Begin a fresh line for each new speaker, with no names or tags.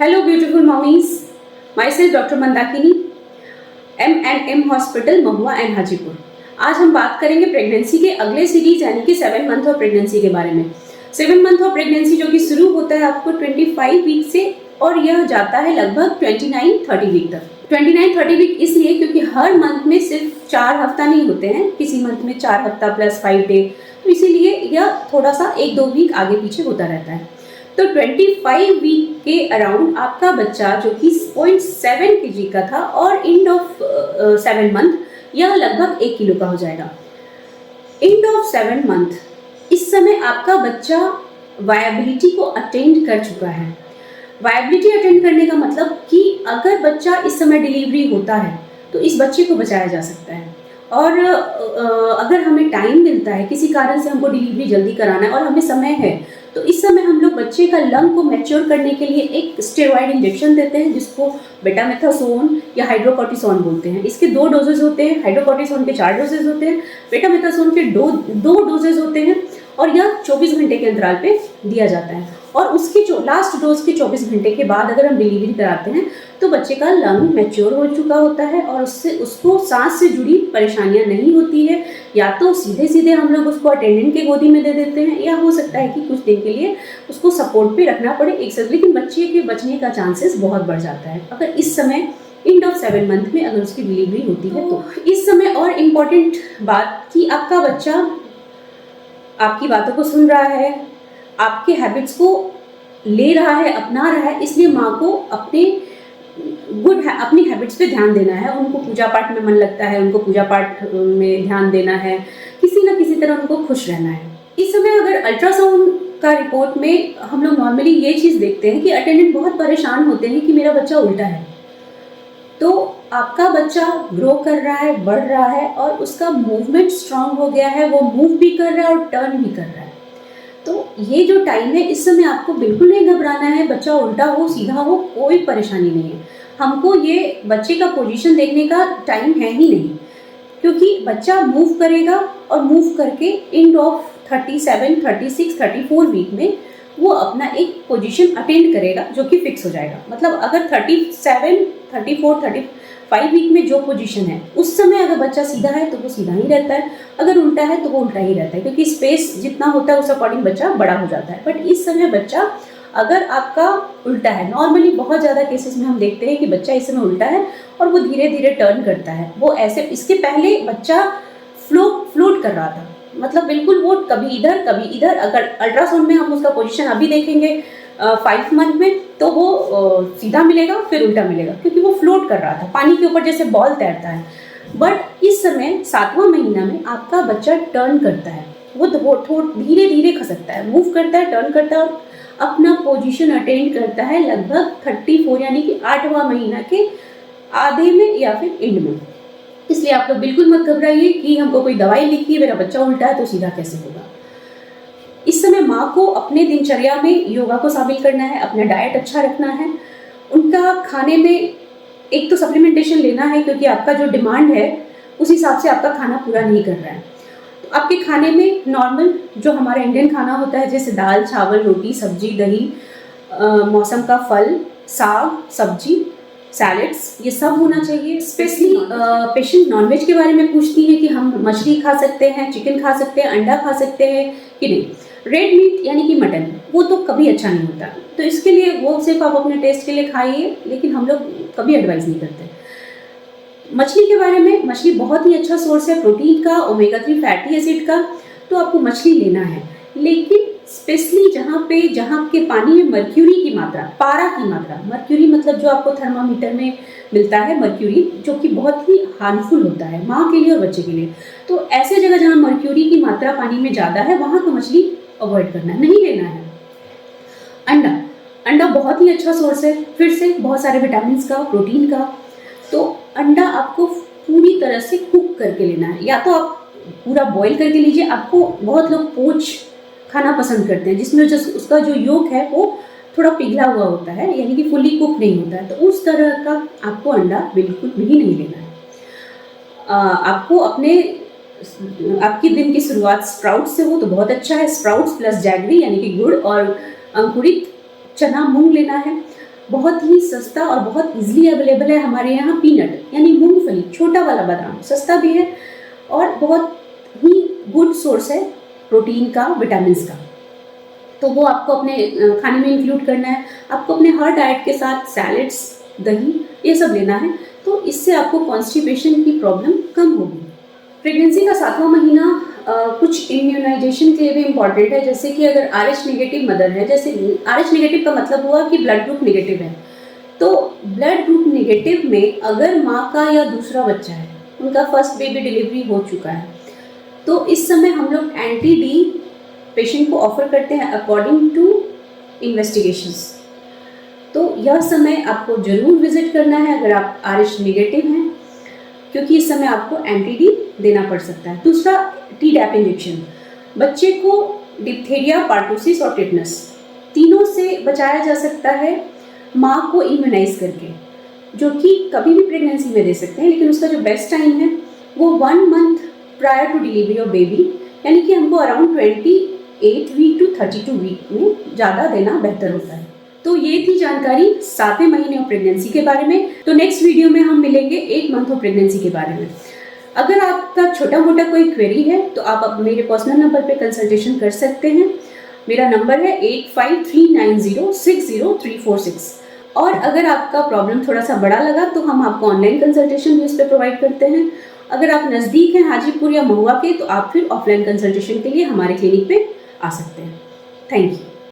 Hello, beautiful mummies. Myself Dr. Mandakini, M&M hospital Mahua and Hajipur. आज हम बात करेंगे प्रेगनेंसी के अगले सीरीज यानी कि 7 मंथ ऑफ प्रेगनेंसी के बारे में। 7 मंथ ऑफ प्रेगनेंसी जो कि शुरू होता है आपको 25 वीक से और यह जाता है लगभग 29-30 वीक तक। 29-30 वीक इसलिए क्योंकि हर मंथ में सिर्फ 4 हफ्ता नहीं होते हैं, किसी मंथ में 4 हफ्ता प्लस 5 डे, तो इसीलिए यह थोड़ा सा 1-2 वीक आगे पीछे होता रहता है। तो 25 वीक के अराउंड आपका बच्चा जो कि 0.7 kg का था और एंड ऑफ 7 मंथ यह लगभग 1 किलो का हो जाएगा। एंड ऑफ 7 मंथ इस समय आपका बच्चा वायबिलिटी को अटेंड कर चुका है। वायबिलिटी अटेंड करने का मतलब कि अगर बच्चा इस समय डिलीवरी होता है तो इस बच्चे को बचाया जा सकता है। और अगर हमें टाइम मिलता है, किसी कारण से हमको डिलीवरी जल्दी कराना है और हमें समय है, तो इस समय हम लोग बच्चे का लंग को मैच्योर करने के लिए एक स्टेरॉइड इंजेक्शन देते हैं जिसको बेटामेथासोन या हाइड्रोकॉर्टिसोन बोलते हैं। इसके 2 डोजेज होते हैं, हाइड्रोकॉर्टिसोन के 4 डोजेज होते हैं, बेटामेथासोन के 2 डोजेज होते हैं और यह 24 घंटे के अंतराल पे दिया जाता है। और उसके लास्ट डोज के 24 घंटे के बाद अगर हम डिलीवरी कराते हैं तो बच्चे का लंग मैच्योर हो चुका होता है और उसको सांस से जुड़ी परेशानियां नहीं होती है। या तो सीधे सीधे हम लोग उसको अटेंडेंट के गोदी में दे देते हैं, या हो सकता है कि कुछ दिन के लिए उसको सपोर्ट पे रखना पड़े एक साथ, लेकिन बच्चे के बचने का चांसेस बहुत बढ़ जाता है अगर इस समय एंड ऑफ 7 मंथ में अगर उसकी डिलीवरी होती है। तो इस समय और इम्पॉर्टेंट बात कि आपका बच्चा आपकी बातों को सुन रहा है, आपके हैबिट्स को ले रहा है, अपना रहा है, इसलिए माँ को अपनी हैबिट्स पे ध्यान देना है। उनको पूजा पाठ में मन लगता है, उनको पूजा पाठ में ध्यान देना है, किसी ना किसी तरह उनको खुश रहना है। इस समय अगर अल्ट्रासाउंड का रिपोर्ट में हम लोग नॉर्मली ये चीज़ देखते हैं कि अटेंडेंट बहुत परेशान होते हैं कि मेरा बच्चा उल्टा है। तो आपका बच्चा ग्रो कर रहा है, बढ़ रहा है और उसका मूवमेंट स्ट्रांग हो गया है, वो मूव भी कर रहा है और टर्न भी कर रहा है। तो ये जो टाइम है इस समय आपको बिल्कुल नहीं घबराना है। बच्चा उल्टा हो, सीधा हो, कोई परेशानी नहीं है। हमको ये बच्चे का पोजीशन देखने का टाइम है ही नहीं, क्योंकि बच्चा मूव करेगा और मूव करके एंड ऑफ 37, 36, 34 वीक में वो अपना एक पोजीशन अटेंड करेगा जो कि फिक्स हो जाएगा। मतलब अगर 37, 34, 35 वीक में जो पोजीशन है उस समय अगर बच्चा सीधा है तो वो सीधा ही रहता है, अगर उल्टा है तो वो उल्टा ही रहता है, क्योंकि स्पेस जितना होता है उस अकॉर्डिंग बच्चा बड़ा हो जाता है। बट इस समय बच्चा अगर आपका उल्टा है, नॉर्मली बहुत ज़्यादा केसेस में हम देखते हैं कि बच्चा इस समय उल्टा है और वो धीरे धीरे टर्न करता है। वो ऐसे, इसके पहले बच्चा फ्लोट कर रहा था, मतलब बिल्कुल वो कभी इधर कभी इधर। अगर अल्ट्रासाउंड में हम उसका पोजीशन अभी देखेंगे 5 मंथ में तो वो सीधा मिलेगा फिर उल्टा मिलेगा, क्योंकि वो फ्लोट कर रहा था, पानी के ऊपर जैसे बॉल तैरता है। बट इस समय 7वां महीना में आपका बच्चा टर्न करता है, वो धीरे धीरे खसकता है, मूव करता है, टर्न करता है और अपना पोजीशन अटेंड करता है लगभग 34 यानी कि 8वां महीना के आधे में या फिर एंड में। इसलिए आप लोग बिल्कुल मत घबराइए कि हमको कोई दवाई लिखी है, मेरा बच्चा उल्टा है तो सीधा कैसे होगा। इस समय माँ को अपने दिनचर्या में योगा को शामिल करना है, अपना डाइट अच्छा रखना है, उनका खाने में एक तो सप्लीमेंटेशन लेना है, क्योंकि आपका जो डिमांड है उस हिसाब से आपका खाना पूरा नहीं कर रहा है। तो आपके खाने में नॉर्मल जो हमारा इंडियन खाना होता है जैसे दाल, चावल, रोटी, सब्जी, दही, मौसम का फल, साग, सब्जी, सैलेड्स, ये सब होना चाहिए। स्पेशली पेशेंट नॉनवेज के बारे में पूछती है कि हम मछली खा सकते हैं, चिकन खा सकते हैं, अंडा खा सकते हैं कि नहीं। रेड मीट यानी कि मटन, वो तो कभी अच्छा नहीं होता, तो इसके लिए वो सिर्फ आप अपने टेस्ट के लिए खाइए, लेकिन हम लोग कभी एडवाइस नहीं करते। मछली के बारे में, मछली बहुत ही अच्छा सोर्स है प्रोटीन का, ओमेगा 3 फैटी एसिड का, तो आपको मछली लेना है। लेकिन स्पेशली जहाँ के पानी में मर्क्यूरी की मात्रा, पारा की मात्रा, मर्क्यूरी मतलब जो आपको थर्मामीटर में मिलता है मर्क्यूरी, जो कि बहुत ही हार्मफुल होता है माँ के लिए और बच्चे के लिए। तो ऐसे जगह जहाँ मर्क्यूरी की मात्रा पानी में ज़्यादा है वहाँ का मछली अवॉइड करना है, नहीं लेना है। अंडा बहुत ही अच्छा सोर्स है, फिर से बहुत सारे विटामिन का, प्रोटीन का। तो अंडा आपको पूरी तरह से कुक करके लेना है, या तो आप पूरा बॉईल करके लीजिए। आपको बहुत लोग पोच खाना पसंद करते हैं जिसमें उसका जो योक है वो थोड़ा पिघला हुआ होता है, यानी कि फुली कुक नहीं होता है, तो उस तरह का आपको अंडा बिल्कुल भी नहीं लेना है। आपको आपकी दिन की शुरुआत स्प्राउट से हो तो बहुत अच्छा है। स्प्राउट्स प्लस जैगरी यानी कि गुड़ और अंकुरित चना मूंग लेना है। बहुत ही सस्ता और बहुत इजीली अवेलेबल है हमारे यहाँ पीनट यानी मूंगफली, छोटा वाला बादाम, सस्ता भी है और बहुत ही गुड सोर्स है प्रोटीन का, विटामिन्स का। तो वो आपको अपने खाने में इंक्लूड करना है। आपको अपने हर डाइट के साथ सैलेड्स, दही, ये सब लेना है, तो इससे आपको कॉन्स्टिपेशन की प्रॉब्लम कम होगी। प्रेगनेंसी का 7वां महीना कुछ इम्यूनाइजेशन के लिए भी इम्पॉर्टेंट है, जैसे कि अगर RH नेगेटिव मदर है, जैसे RH नेगेटिव का मतलब हुआ कि ब्लड ग्रुप नेगेटिव है, तो ब्लड ग्रुप नेगेटिव में अगर माँ का या दूसरा बच्चा है, उनका फर्स्ट बेबी डिलीवरी हो चुका है, तो इस समय हम लोग एंटी-डी पेशेंट को ऑफर करते हैं अकॉर्डिंग टू इन्वेस्टिगेशंस। तो यह समय आपको जरूर विजिट करना है अगर आप RH नेगेटिव हैं, क्योंकि इस समय आपको एंटी-डी देना पड़ सकता है। दूसरा, Tdap इंजेक्शन, बच्चे को डिप्थीरिया, पार्टूसिस और टिटनस तीनों से बचाया जा सकता है माँ को इम्यूनाइज करके, जो कि कभी भी प्रेगनेंसी में दे सकते हैं, लेकिन उसका जो बेस्ट टाइम है वो 1 month prior to delivery of baby, यानी कि हमको अराउंड 28 वीक टू 32 वीक में ज़्यादा देना बेहतर होता है। तो ये थी जानकारी 7वें महीने ऑफ प्रेगनेंसी के बारे में। तो नेक्स्ट वीडियो में हम मिलेंगे 8 मंथ ऑफ प्रेगनेंसी के बारे में। अगर आपका छोटा मोटा कोई क्वेरी है तो आप अब मेरे पर्सनल नंबर पे कंसल्टेशन कर सकते हैं। मेरा नंबर है 8539060346। और अगर आपका प्रॉब्लम थोड़ा सा बड़ा लगा तो हम आपको ऑनलाइन कंसल्टेशन भी उस पर प्रोवाइड करते हैं। अगर आप नज़दीक हैं हाजीपुर या महुआ के, तो आप फिर ऑफलाइन कंसल्टेशन के लिए हमारे क्लिनिक पे आ सकते हैं। Thank you.